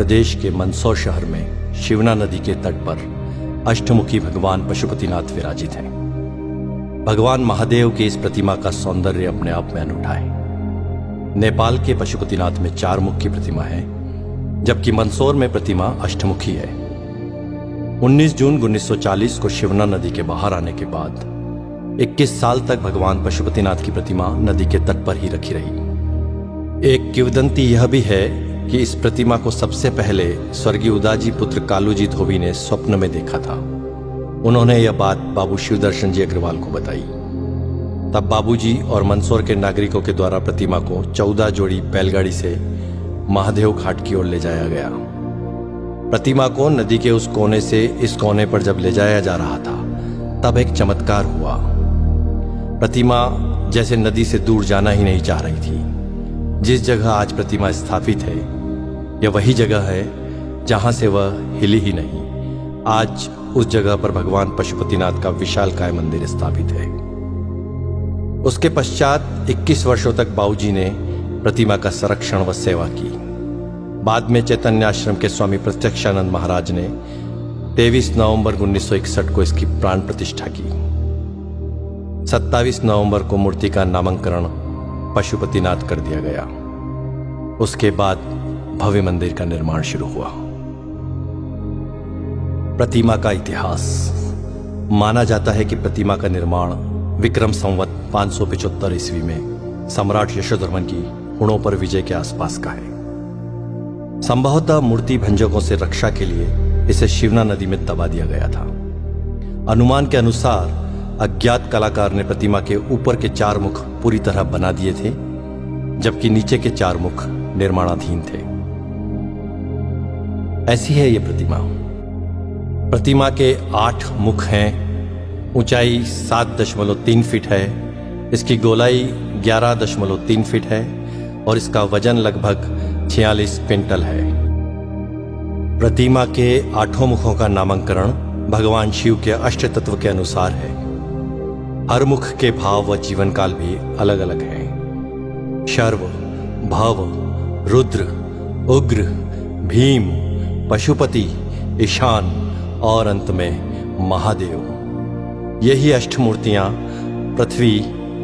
प्रदेश के मंदसौर शहर में शिवना नदी के तट पर अष्टमुखी भगवान पशुपतिनाथ विराजित हैं। भगवान महादेव की इस प्रतिमा का सौंदर्य अपने आप में अनूठा है। नेपाल के पशुपतिनाथ में 4 मुख की प्रतिमा है, जबकि मंदसौर में प्रतिमा अष्टमुखी है। 19 जून 1940 को शिवना नदी के बाहर आने के बाद 21 साल तक भगवान पशुपतिनाथ की प्रतिमा नदी के तट पर ही रखी रही। एक किंवदंती यह भी है कि इस प्रतिमा को सबसे पहले स्वर्गीय उदाजी पुत्र कालूजी धोबी ने स्वप्न में देखा था। उन्होंने यह बात बाबू शिवदर्शन जी अग्रवाल को बताई। तब बाबूजी और मंदसौर के नागरिकों के द्वारा प्रतिमा को 14 जोड़ी बैलगाड़ी से महादेव घाट की ओर ले जाया गया। प्रतिमा को नदी के उस कोने से इस कोने पर जब ले जाया जा रहा था, तब एक चमत्कार हुआ। प्रतिमा जैसे नदी से दूर जाना ही नहीं चाह रही थी। जिस जगह आज प्रतिमा स्थापित है, यह वही जगह है जहां से वह हिली ही नहीं। आज उस जगह पर भगवान पशुपतिनाथ का विशालकाय मंदिर स्थापित है। उसके पश्चात 21 वर्षों तक बाबूजी ने प्रतिमा का संरक्षण व सेवा की। बाद में चैतन्य आश्रम के स्वामी प्रत्यक्षानंद महाराज ने 23 नवंबर 1961 को इसकी प्राण प्रतिष्ठा की। 27 नवंबर को मूर्ति का नामकरण पशुपतिनाथ कर दिया गया। उसके बाद भव्य मंदिर का निर्माण शुरू हुआ। प्रतिमा का इतिहास। माना जाता है कि प्रतिमा का निर्माण विक्रम संवत 575 ईस्वी में सम्राट यशोधर्मन की हुणों पर विजय के आसपास का है। संभवतः मूर्ति भंजकों से रक्षा के लिए इसे शिवना नदी में दबा दिया गया था। अनुमान के अनुसार अज्ञात कलाकार ने प्रतिमा के ऊपर के 4 मुख पूरी तरह बना दिए थे, जबकि नीचे के 4 मुख निर्माणाधीन थे। ऐसी है यह प्रतिमा। प्रतिमा के 8 मुख हैं। ऊंचाई 7.3 फीट है। इसकी गोलाई 11.3 फीट है और इसका वजन लगभग 46 क्विंटल है। प्रतिमा के 8 मुखों का नामकरण भगवान शिव के अष्ट तत्व के अनुसार है। हर मुख के भाव व जीवन काल भी अलग अलग हैं। शर्व, भव, रुद्र, उग्र, भीम, पशुपति, ईशान और अंत में महादेव। यही अष्टमूर्तियां पृथ्वी,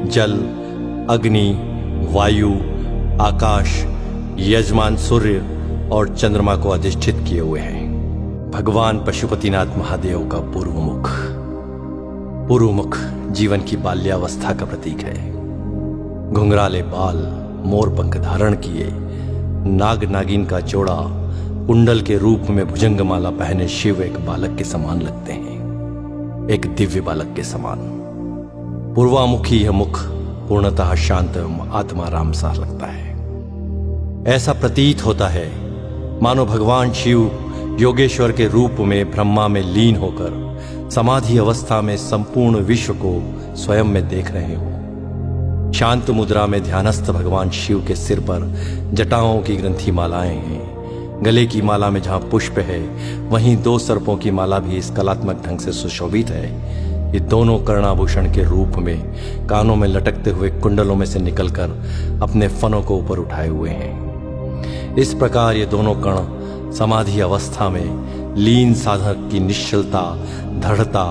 जल, अग्नि, वायु, आकाश, यजमान सूर्य और चंद्रमा को अधिष्ठित किए हुए हैं। भगवान पशुपतिनाथ महादेव का पूर्व मुख। पूर्व मुख जीवन की बाल्यावस्था का प्रतीक है। घुंघराले बाल, मोर पंख धारण किए, नाग नागिन का जोड़ा, कुंडल के रूप में भुजंगमाला पहने शिव एक बालक के समान लगते हैं, एक दिव्य बालक के समान। पूर्वामुखी यह मुख पूर्णतः शांत एवं आत्माराम सा लगता है। ऐसा प्रतीत होता है मानो भगवान शिव योगेश्वर के रूप में ब्रह्मा में लीन होकर समाधि अवस्था में संपूर्ण विश्व को स्वयं में देख रहे हो। शांत मुद्रा में ध्यानस्थ भगवान शिव के सिर पर जटाओं की ग्रंथि मालाएं हैं। गले की माला में जहां पुष्प है, वहीं 2 सर्पों की माला भी इस कलात्मक ढंग से सुशोभित है। ये दोनों कर्णाभूषण के रूप में कानों में लटकते हुए कुंडलों में से निकलकर अपने फनों को ऊपर उठाए हुए हैं। इस प्रकार ये दोनों कण समाधि अवस्था में लीन साधक की निश्चलता, दृढ़ता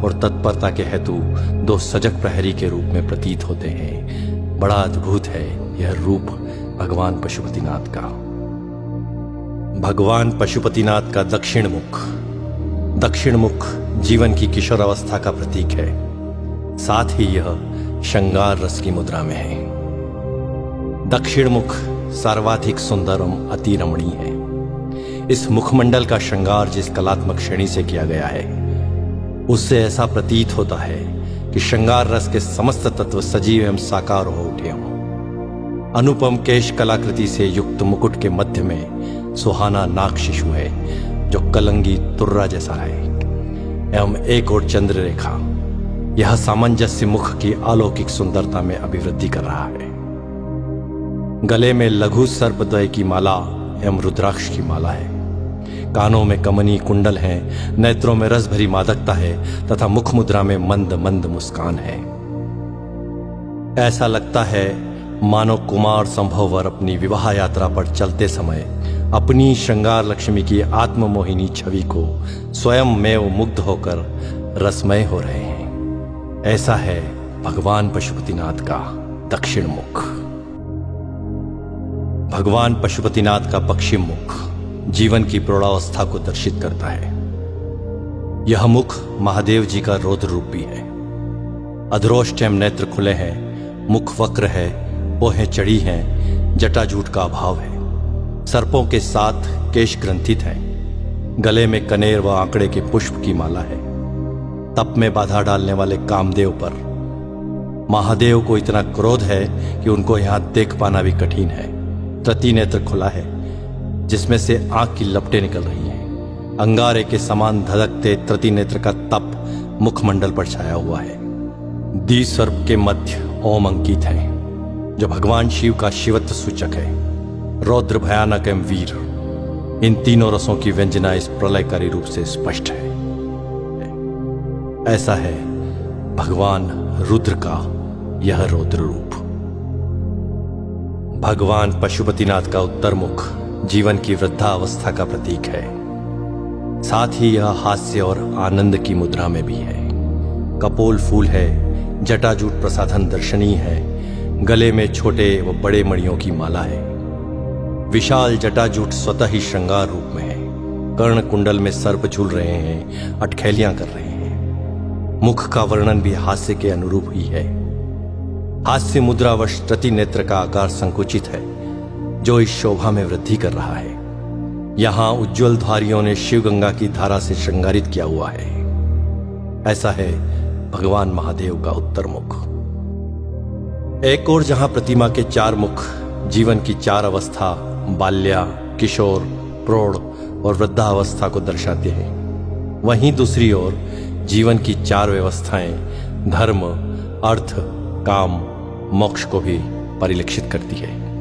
और तत्परता के हेतु 2 सजग प्रहरी के रूप में प्रतीत होते हैं। बड़ा अद्भुत है यह रूप भगवान पशुपतिनाथ का। भगवान पशुपतिनाथ का दक्षिण मुख। दक्षिण मुख जीवन की किशोर अवस्था का प्रतीक है। साथ ही यह श्रृंगार रस की मुद्रा में है। दक्षिण मुख सर्वाधिक सुंदर एवं अति रमणीय है। इस मुखमंडल का श्रृंगार जिस कलात्मक श्रेणी से किया गया है, उससे ऐसा प्रतीत होता है कि श्रृंगार रस के समस्त तत्व सजीव एवं साकार हो उठे हों। अनुपम केश कलाकृति से युक्त मुकुट के मध्य में सुहाना नाग शिशु है, जो कलंगी तुर्रा जैसा है, एवं एक और चंद्र रेखा। यह सामंजस्य मुख की अलौकिक सुंदरता में अभिवृद्धि कर रहा है। गले में लघु सर्पद्वय की माला एवं रुद्राक्ष की माला है। कानों में कमनी कुंडल हैं, नेत्रों में रस भरी मादकता है तथा मुख मुद्रा में मंद मंद मुस्कान है। ऐसा लगता है मानो कुमार संभववर अपनी विवाह यात्रा पर चलते समय अपनी श्रृंगार लक्ष्मी की आत्ममोहिनी छवि को स्वयं में वो मुग्ध होकर रसमय हो रहे हैं। ऐसा है भगवान पशुपतिनाथ का दक्षिण मुख। भगवान पशुपतिनाथ का पश्चिम मुख जीवन की प्रौढ़ावस्था को दर्शित करता है। यह मुख महादेव जी का रौद्र रूप भी है। अधरोष्टम नेत्र खुले हैं, मुख वक्र है, पोहें चढ़ी हैं, जटाजूट का अभाव है। सर्पों के साथ केश ग्रंथित हैं, गले में कनेर व आंकड़े के पुष्प की माला है। तप में बाधा डालने वाले कामदेव पर महादेव को इतना क्रोध है कि उनको यहां देख पाना भी कठिन है। तृतीय नेत्र खुला है जिसमें से आंख की लपटें निकल रही हैं। अंगारे के समान धधकते तृतीय नेत्र का तप मुखमंडल पर छाया हुआ है। द्विसर्प के मध्य ओम अंकित है जो भगवान शिव का शिवत्व सूचक है। रौद्र, भयानक एवं वीर, इन तीनों रसों की व्यंजना इस प्रलयकारी रूप से स्पष्ट है। ऐसा है भगवान रुद्र का यह रौद्र रूप। भगवान पशुपतिनाथ का उत्तर मुख जीवन की वृद्धावस्था का प्रतीक है। साथ ही यह हास्य और आनंद की मुद्रा में भी है। कपोल फूल है, जटाजूट प्रसाधन दर्शनीय है, गले में छोटे व बड़े मणियों की माला है। विशाल जटाजूट स्वतः ही श्रृंगार रूप में है। कर्ण कुंडल में सर्प झूल रहे हैं, अटखेलियां कर रहे हैं। मुख का वर्णन भी हास्य के अनुरूप ही है। हास्य मुद्रावश तृतीय नेत्र का आकार संकुचित है जो इस शोभा में वृद्धि कर रहा है। यहां उज्ज्वल धारियों ने शिवगंगा की धारा से श्रृंगारित किया हुआ है। ऐसा है भगवान महादेव का उत्तर मुख। एक और जहां प्रतिमा के चार मुख जीवन की चार अवस्था बाल्या, किशोर, प्रौढ़ और वृद्धावस्था को दर्शाते हैं, वहीं दूसरी ओर जीवन की चार व्यवस्थाएं धर्म, अर्थ, काम, मोक्ष को भी परिलक्षित करती है।